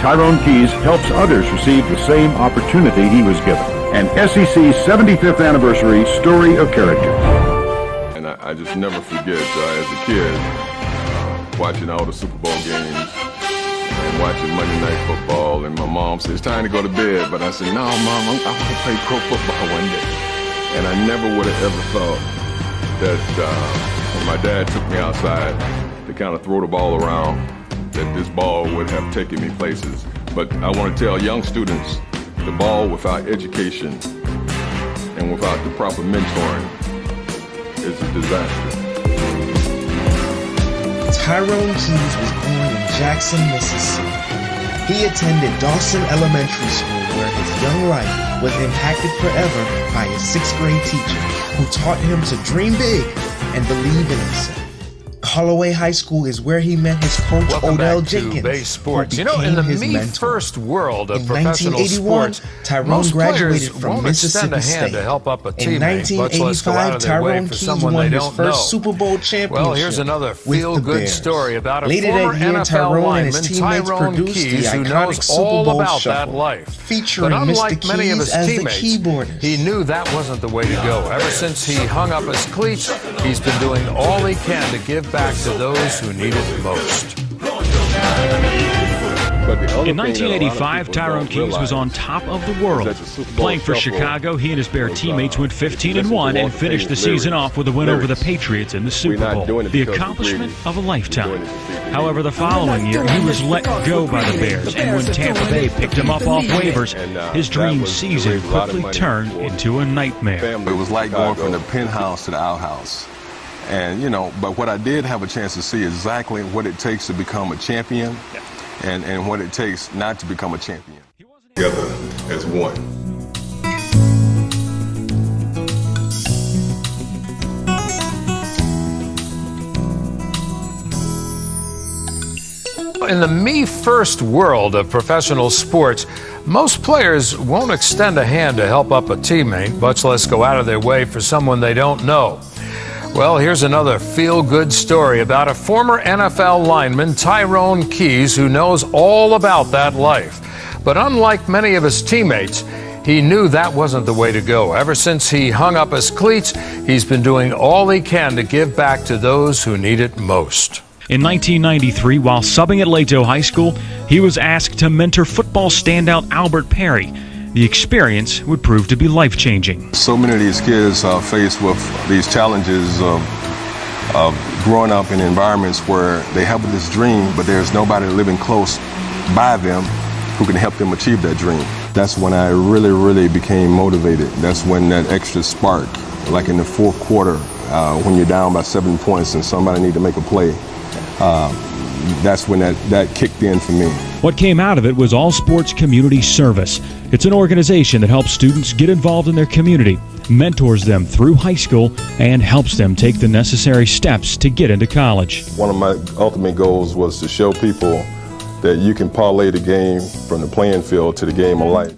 Tyrone Keys helps others receive the same opportunity he was given. An SEC 75th anniversary story of character. And I just never forget, as a kid, watching all the Super Bowl games and watching Monday Night Football, and my mom said, it's time to go to bed. But I said, no, Mom, I want to play pro football one day. And I never would have ever thought that when my dad took me outside to kind of throw the ball around, that this ball would have taken me places. But I want to tell young students, the ball without education and without the proper mentoring is a disaster. Tyrone Keys was born in Jackson, Mississippi. He attended Dawson Elementary School, where his young life was impacted forever by his 6th grade teacher, who taught him to dream big and believe in himself. Holloway High School is where he met his coach, Welcome Odell back to Jenkins, Base Sports. who You know, in the became his mentor. first world of In professional 1981, sports, Tyrone most graduated players from won't extend Mississippi a hand State. to help up a In teammate, much less go out 1985, of their way Tyrone for Keys someone won they his don't first know. Super Bowl championship. Well, here's another with the feel-good Bears. story about a Later former that year, NFL Tyrone and his lineman, teammates Tyrone produced Keys, the who iconic knows Super all Bowl about Shuffle, that life. featuring But unlike Mr. many of Keys his as the teammates, keyboardist. he knew that wasn't the way to go. Ever since he hung up his cleats, he's been doing all he can to give back to those who need it most. In 1985, Tyrone Keys was on top of the world. Playing for Chicago, he and his Bear teammates went 15-1 and finished the season off with a win over the Patriots in the Super Bowl, the accomplishment of a lifetime. However, the following year, he was let go by the Bears, and when Tampa Bay picked him up off waivers, his dream season quickly turned into a nightmare. It was like going from the penthouse to the outhouse. And, you know, but what I did have a chance to see exactly what it takes to become a champion and what it takes not to become a champion. Together as one. In the me-first world of professional sports, most players won't extend a hand to help up a teammate, much less go out of their way for someone they don't know. Well, here's another feel-good story about a former NFL lineman, Tyrone Keys, who knows all about that life. But unlike many of his teammates, he knew that wasn't the way to go. Ever since he hung up his cleats, he's been doing all he can to give back to those who need it most. In 1993, while subbing at Lato High School, he was asked to mentor football standout Albert Perry. The experience would prove to be life-changing. So many of these kids are faced with these challenges of growing up in environments where they have this dream, but there's nobody living close by them who can help them achieve that dream. That's when I really became motivated. That's when that extra spark, like in the fourth quarter, when you're down by 7 points and somebody need to make a play, that's when that kicked in for me. What came out of it was All Sports Community Service. It's an organization that helps students get involved in their community, mentors them through high school, and helps them take the necessary steps to get into college. One of my ultimate goals was to show people that you can parlay the game from the playing field to the game of life.